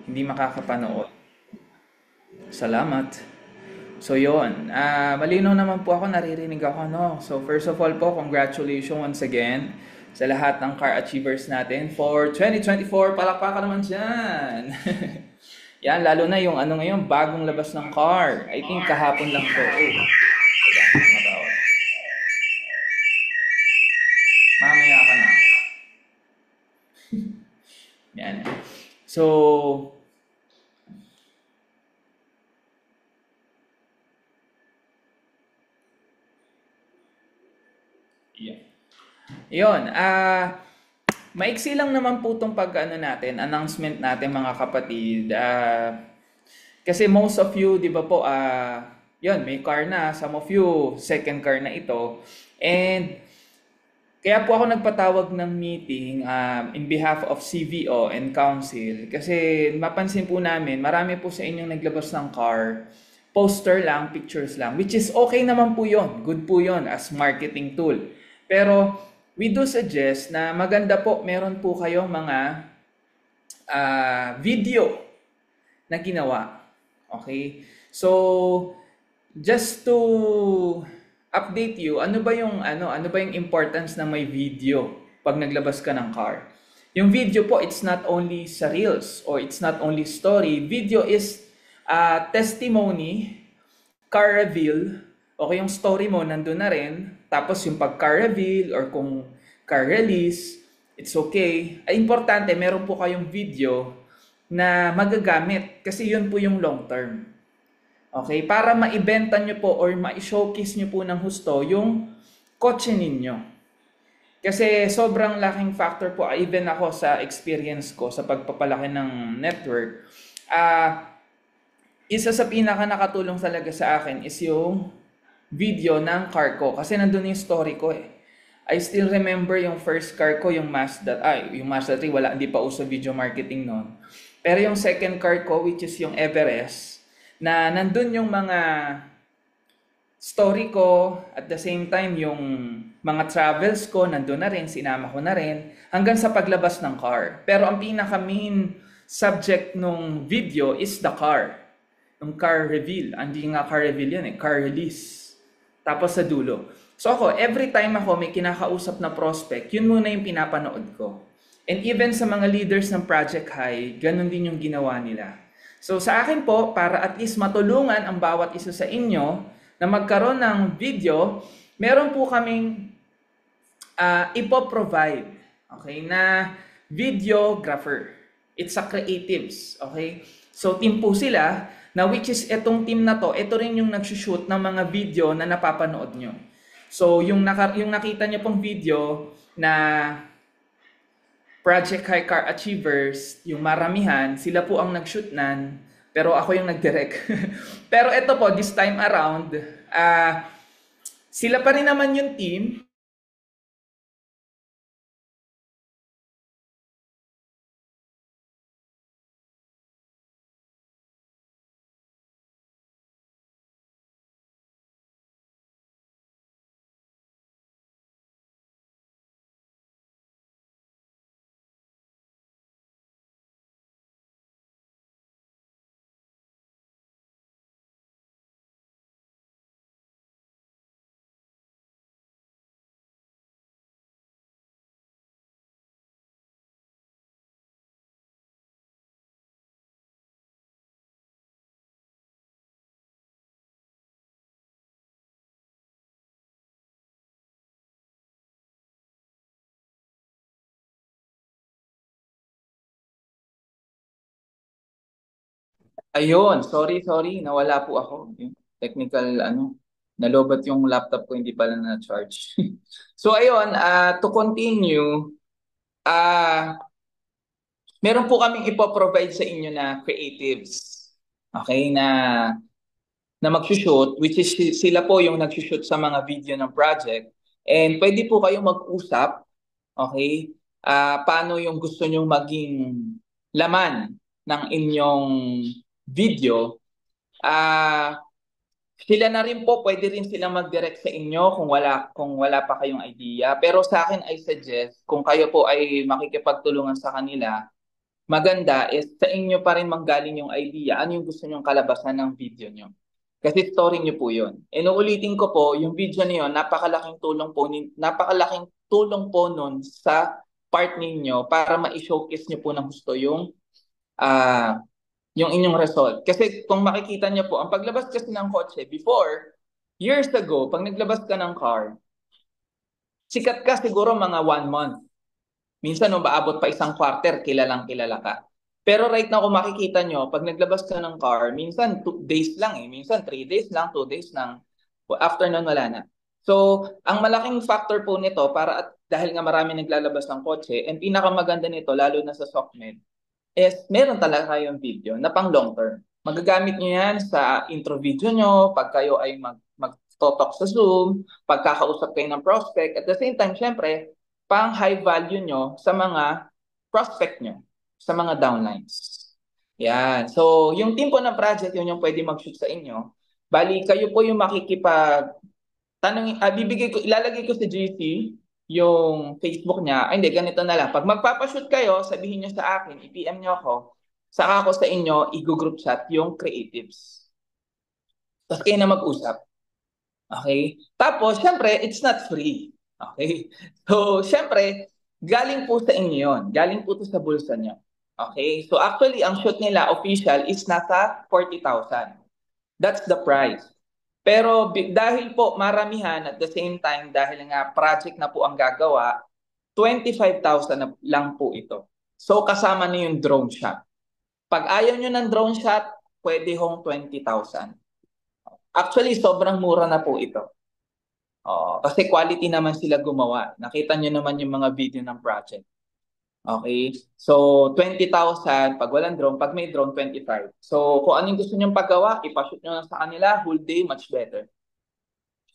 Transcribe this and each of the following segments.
hindi makakapanood. Salamat. So yon, malinaw naman po ako, naririnig ako, no? So first of all po, congratulations once again sa lahat ng car achievers natin for 2024. Palakpakan naman dyan! Yan, lalo na yung ano ngayon, bagong labas ng car. I think kahapon lang to. Oh, teka, tumatawag. Mamaya ka na. Yan. So, yeah. Yun, maiksi lang naman po itong pag-ano natin, announcement natin mga kapatid. Kasi most of you, di ba po, yun, may car na. Some of you, second car na ito. And kaya po ako nagpatawag ng meeting in behalf of CVO and Council. Kasi mapansin po namin, marami po sa inyong naglabas ng car. Poster lang, pictures lang. Which is okay naman po yon. Good po yon as marketing tool. Pero we do suggest na maganda po, meron po kayong mga video na ginawa. Okay? So, just to update you, ano ba yung importance na may video pag naglabas ka ng car? Yung video po, it's not only sa reels or it's not only story. Video is testimony, car reveal, okay, yung story mo nandun na rin. Tapos yung pag car reveal or kung car release, it's okay. Ay, importante, meron po kayong video na magagamit kasi yun po yung long term. Okay? Para maibenta nyo po or ma-showcase nyo po ng husto yung kotse ninyo. Kasi sobrang laking factor po, even ako sa experience ko sa pagpapalaki ng network, isa sa pinaka nakatulong talaga sa akin is yung video ng car ko. Kasi nandun yung story ko eh. I still remember yung first car ko, yung Mazda 3, hindi pa uso video marketing noon. Pero yung second car ko, which is yung Everest, na nandun yung mga story ko, at the same time yung mga travels ko, nandun na rin, sinama ko na rin, hanggang sa paglabas ng car. Pero ang pinaka main subject nung video is the car. Yung car reveal. Hindi nga car reveal yun eh, car release. Tapos sa dulo. So ako, every time ako may kinakausap na prospect, yun muna yung pinapanood ko. And even sa mga leaders ng Project High, ganun din yung ginawa nila. So sa akin po, para at least matulungan ang bawat isa sa inyo na magkaroon ng video, meron po kaming ipo-provide, okay, na videographer. It's a creatives, okay? So team po sila, na which is etong team na to, ito rin yung nagsushoot ng mga video na napapanood nyo. So yung nakita nyo pong video na Project High Car Achievers, yung maramihan, sila po ang nag-shoot nan, pero ako yung nag-direct. Pero ito po, this time around, sila pa rin naman yung team. Ayun, sorry, nawala po ako. Yung technical, nalobat yung laptop ko, hindi pala na-charge. So ayun, to continue, ah meron po kaming ipoprovide sa inyo na creatives. Okay, na magsushoot, which is sila po yung nagsushoot sa mga video ng project. And pwede po kayong mag-usap, okay? Paano yung gusto nyong maging laman ng inyong video. Sila na rin po, pwede rin sila mag-direct sa inyo kung wala pa kayong idea. Pero sa akin, I suggest, kung kayo po ay makikipagtulungan sa kanila, maganda is sa inyo pa rin manggaling yung idea, ano yung gusto nyong kalabasan ng video nyo. Kasi story nyo po yun. Inuulitin ko po, yung video na yun, napakalaking tulong po nun sa part ninyo para ma-showcase nyo po ng gusto ah, yung inyong result. Kasi kung makikita nyo po, ang paglabas kasi ng kotse, before, years ago, pag naglabas ka ng car, sikat ka siguro mga 1 month. Minsan, nung baabot pa isang quarter, kilalang kilala ka. Pero right now, kung makikita nyo, pag naglabas ka ng car, minsan 2 days lang eh. Minsan 3 days lang, 2 days lang. After nun, wala na. So, ang malaking factor po nito, dahil nga marami naglalabas ng kotse, and pinakamaganda nito, lalo na sa SOCMED, is meron talaga kayong video na pang long term. Magagamit nyo yan sa intro video nyo, pag kayo ay mag-talk sa Zoom, pagkakausap kayo ng prospect. At the same time, syempre, pang high value nyo sa mga prospect nyo, sa mga downlines. Yan. So, yung team po ng project, yun yung pwede mag-shoot sa inyo. Bali, kayo po yung ilalagay ko sa GC yung Facebook niya. Ay, hindi, ganito na lang. Pag magpapashoot kayo, sabihin niyo sa akin, i-PM niyo ako, saka ako sa inyo, i-group chat yung creatives. Tapos kayo na mag-usap. Okay? Tapos, syempre, it's not free. Okay? So, syempre, galing po sa inyo yun. Galing po to sa bulsa niyo. Okay? So, actually, ang shoot nila, official, is nasa 40,000. That's the price. Pero dahil po maramihan at the same time, dahil nga project na po ang gagawa, 25,000 na lang po ito. So kasama na yung drone shot. Pag ayaw nyo ng drone shot, pwede hong 20,000. Actually, sobrang mura na po ito. Kasi quality naman sila gumawa. Nakita nyo naman yung mga video ng project. Okay? So, 20,000 pag walang drone. Pag may drone, 25. So, kung anong gusto nyong paggawa, ipashoot nyo lang sa kanila, whole day, much better.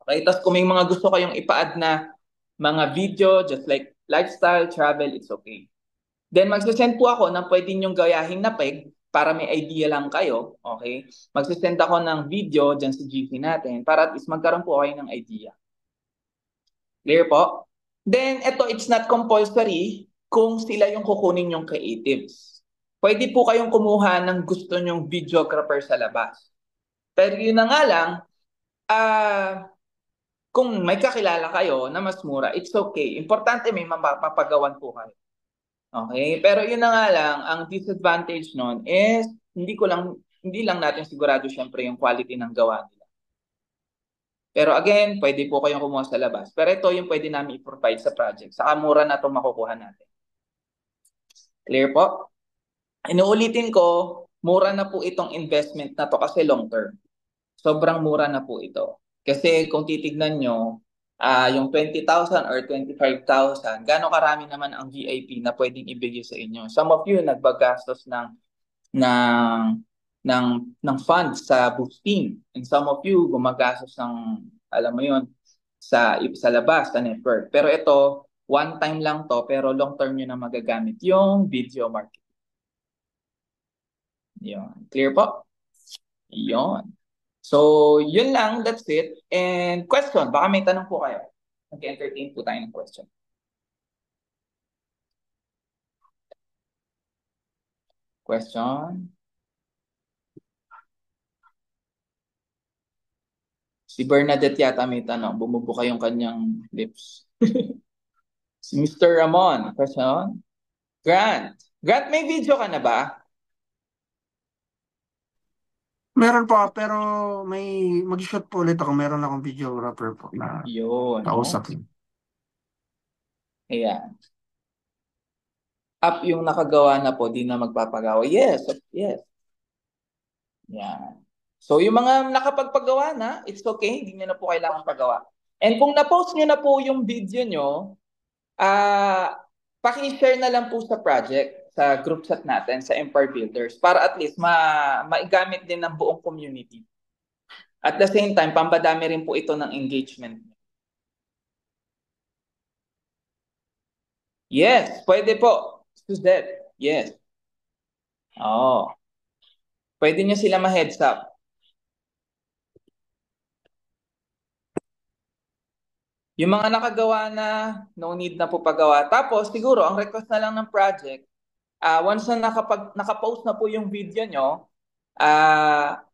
Okay? Tapos kung may mga gusto kayong ipa-add na mga video, just like lifestyle, travel, it's okay. Then, magsisend po ako ng pwede nyong gayahin na peg para may idea lang kayo. Okay? Magsisend ako ng video dyan sa GC natin para at least magkaroon po kayo ng idea. Clear po? Then, it's not compulsory kung sila yung kukunin yung creatives. Pwede po kayong kumuha ng gusto nyong videographer sa labas. Pero yun na nga lang, kung may kakilala kayo na mas mura, it's okay. Importante may mapapagawan po kayo. Okay? Pero yun na nga lang, ang disadvantage nun is hindi lang natin sigurado syempre yung quality ng gawa nila. Pero again, pwede po kayong kumuha sa labas. Pero ito yung pwede namin i-provide sa project. Saka mura na itong makukuha natin. Clear po? Inuulitin ko, mura na po itong investment na to kasi long term. Sobrang mura na po ito. Kasi kung titignan nyo, yung 20,000 or 25,000, gaano karami naman ang VIP na pwedeng ibigay sa inyo. Some of you nagbagastos ng, ng funds sa boosting. And some of you gumagastos ng, alam mo yun, sa labas, sa network. Pero ito, one time lang to, pero long term nyo na magagamit yung video marketing. Yun. Clear po? Yun. So, yun lang. That's it. And question. Baka may tanong po kayo. Nag-entertain po tayo ng question. Question? Si Bernadette yata may tanong. Bumubuka yung kanyang lips. Si Mr. Ramon. Question? Grant. Grant, may video ka na ba? Meron po, pero may mag-shoot po ulit ako. Meron akong videographer po na Yun, no? kausap. Ayan. Up yung nakagawa na po, di na magpapagawa. Yes, yes. Yan. So, yung mga nakapagpagawa na, it's okay. Hindi nyo na po kailangan pagawa. And kung na-post nyo na po yung video nyo, paki-share na lang po sa project, sa group chat natin, sa Empire Builders, para at least maigamit din ng buong community. At the same time, pambadami rin po ito ng engagement. Yes, pwede po. Suzette, yes. Oo. Pwede nyo sila ma-heads up. Yung mga nakagawa na, no need na po pagawa. Tapos, siguro, ang request na lang ng project, Once na nakapost na po yung video nyo, ah,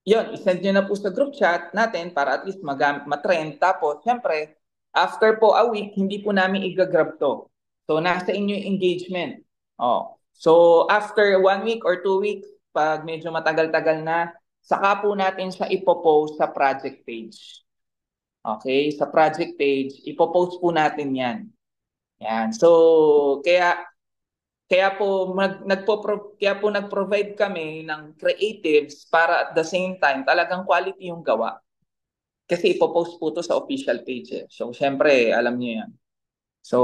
yun, isend nyo na po sa group chat natin para at least matrend. Tapos, syempre, after po a week, hindi po namin i-grab to. So, nasa inyo yung engagement. Oh. So, after 1 week or 2 weeks, pag medyo matagal-tagal na, saka po natin siya ipopost sa project page. Okay? Sa project page, ipopost po natin yan. Yan. So, kaya po nag-provide kami ng creatives para at the same time talagang quality yung gawa. Kasi ipopost po to sa official page eh. So syempre, alam niyo yan. So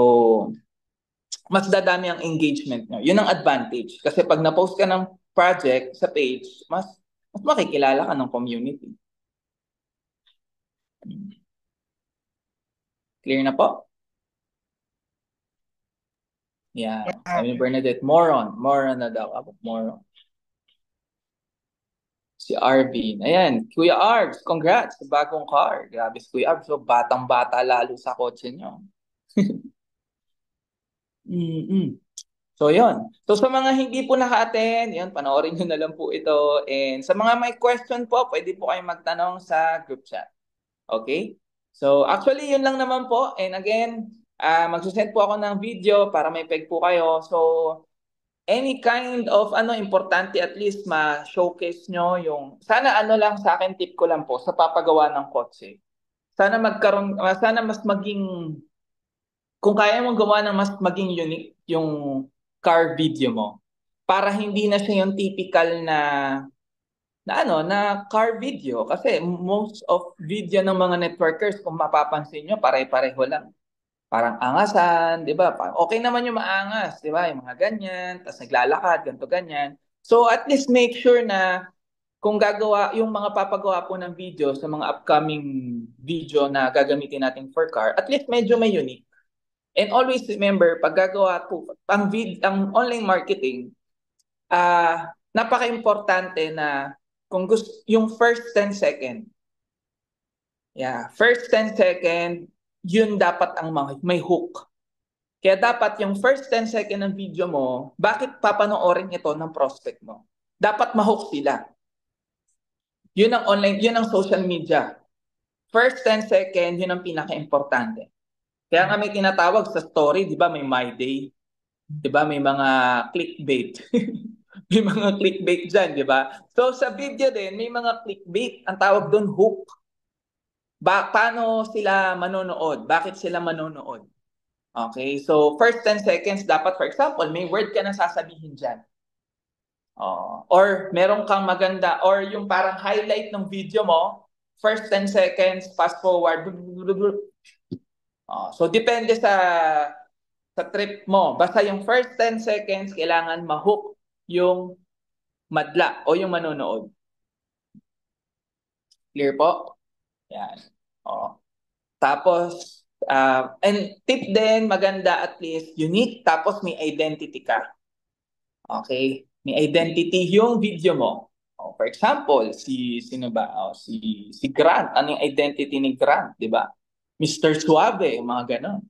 mas dadami ang engagement nyo. Yun ang advantage. Kasi pag na-post ka ng project sa page, mas makikilala ka ng community. Clear na po? Yeah. Sabi ni Bernadette, moron na daw. Moron. Si Arvin. Ayan, Kuya Arvs, congrats sa bagong car. Grabe si Kuya Arvs, so batang-bata lalo sa kotse nyo. Mm-mm. So, yon. So, sa mga hindi po naka-attend, yun, panoorin nyo na lang po ito. And sa mga may question po, pwede po kayong magtanong sa group chat. Okay? So, actually, yun lang naman po. And again, magsusend po ako ng video para may peg po kayo. So, any kind of importante at least ma-showcase nyo yung sana lang sa akin tip ko lang po sa papagawa ng kotse. Sana mas maging kung kaya mong gawa ng mas maging unique yung car video mo para hindi na siya yung typical na car video kasi most of video ng mga networkers kung mapapansin nyo pare-pareho lang. Parang angasan, 'di ba? Okay naman yung maangas, 'di ba? Yung mga ganyan, tapos naglalakad, ganto ganyan. So at least make sure na kung gagawa yung mga papagawa po ng video sa mga upcoming video na gagamitin natin for car, at least medyo may unique. And always remember, pag gagawa po ang online marketing, napaka-importante na kung gusto yung first 10 second. Yeah, first 10 second, yun dapat ang may hook. Kaya dapat yung first 10 second ng video mo, bakit papanoorin ito ng prospect mo? Dapat ma-hook sila. Yun ang online, yun ang social media. First 10 second, yun ang pinaka-importante. Kaya nga may tinatawag sa story, di ba, may My Day. Di ba, may mga clickbait. May mga clickbait dyan, di ba? So sa video din, may mga clickbait. Ang tawag doon, hook. Paano sila manonood? Bakit sila manonood? Okay, so first 10 seconds dapat, for example, may word ka na sasabihin dyan. Or meron kang maganda, or yung parang highlight ng video mo, first 10 seconds, fast forward. So depende sa trip mo. Basta yung first 10 seconds, kailangan ma-hook yung madla o yung manonood. Clear po? Yan. Tapos, and tip din, maganda at least, unique, tapos may identity ka. Okay? May identity yung video mo. For example, sino ba? Si Grant. Ano yung identity ni Grant, di ba? Mr. Suave, mga ganon.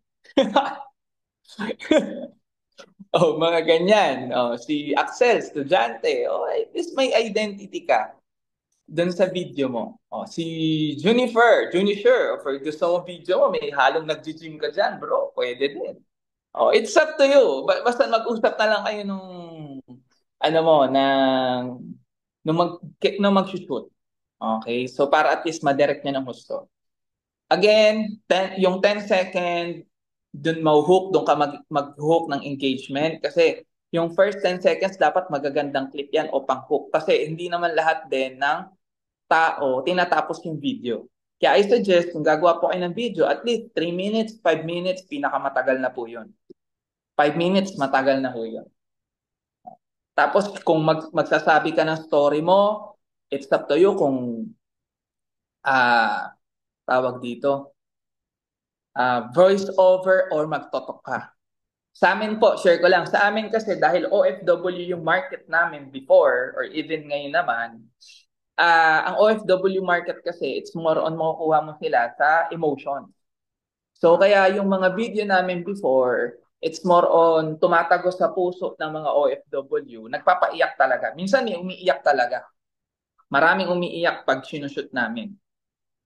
Mga ganyan. Si Axel, estudyante. At least may identity ka doon sa video mo. Si Junifer, for gusto mo video mo, may halong nag-gym ka dyan, bro. Pwede din. It's up to you. Basta mag-usap na lang kayo nung mag-shoot. Okay? So, para at least ma-direct niya ng gusto. Again, yung 10 second, dun ma-hook, dun ka mag-hook ng engagement. Kasi yung first 10 seconds, dapat magagandang clip yan o pang-hook. Kasi hindi naman lahat din ng tao tinatapos yung video. Kaya I suggest, kung gagawa po kayo ng video, at least 3 minutes, 5 minutes, pinakamatagal na po yun. 5 minutes, matagal na po yun. Tapos kung magsasabi ka ng story mo, it's up to you kung tawag dito, voice over or magtotok ka. Sa amin po, share ko lang, sa amin kasi dahil OFW yung market namin before or even ngayon naman, ang OFW market kasi, it's more on makukuha mo sila sa emotion. So kaya yung mga video namin before, It's more on tumatagos sa puso ng mga OFW. Nagpapaiyak talaga. Minsan umiiyak talaga. Maraming umiiyak pag sinushoot namin.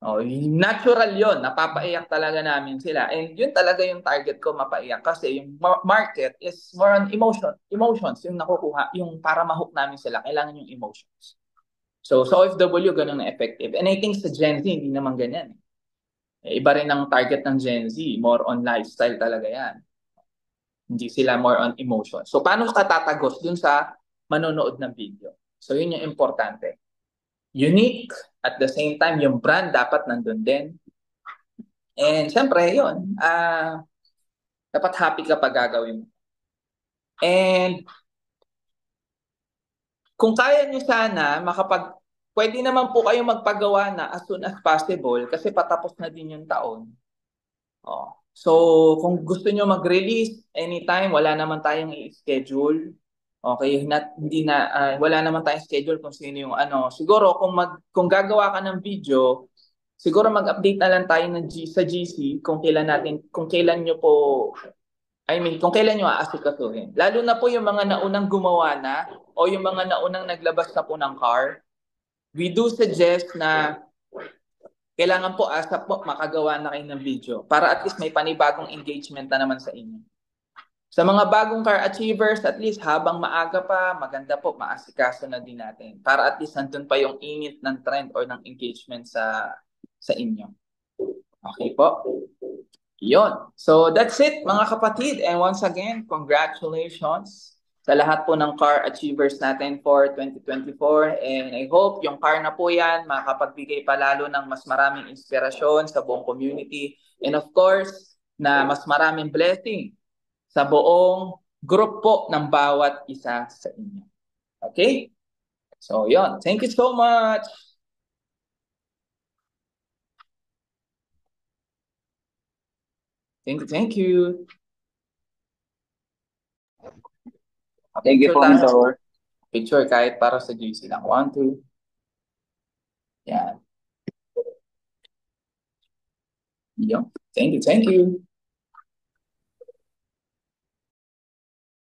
Oh, natural yon, napapaiyak talaga namin sila. And yun talaga yung target ko, mapaiyak. Kasi yung market is more on emotions, yung nakukuha, yung para mahook namin sila, kailangan yung emotions. So, sa OFW, ganun na effective. And I think sa Gen Z, hindi naman ganyan. Iba rin ang target ng Gen Z, more on lifestyle talaga yan. Hindi sila more on emotion. So, paano ka tatagos dun sa manonood ng video? So, yun yung importante. Unique, at the same time, yung brand dapat nandun din. And syempre, yun, dapat happy ka pag gagawin mo. And kung kaya nyo sana, pwede naman po kayo magpagawa na as soon as possible kasi patapos na din yung taon. Oh. So, kung gusto nyo mag-release anytime, wala naman tayong i-schedule. Okay, hindi na wala naman tayong schedule kung sino yung ano. Siguro kung gagawa ka ng video, siguro mag-update na lang tayo sa GC kung kailan nyo po kung kailan nyo aasikasuhin. Lalo na po yung mga naunang gumawa na o yung mga naunang naglabas na po ng car, we do suggest na kailangan po ASAP po makagawa na kayo ng video para at least may panibagong engagement na naman sa inyo. Sa mga bagong car achievers, at least habang maaga pa, maganda po maasikaso na din natin para at least nandun pa yung init ng trend or ng engagement sa inyo. Okay po? Yon. So that's it mga kapatid. And once again, congratulations sa lahat po ng car achievers natin for 2024. And I hope yung car na po yan makapagbigay pa lalo ng mas maraming inspirasyon sa buong community. And of course, na mas maraming blessing sa buong group po ng bawat isa sa inyo. Okay? So yon. Thank you so much. Thank you. Thank you po, Mentor. Picture kahit para sa GC lang. 1, 2. Yan. Yun. Thank you.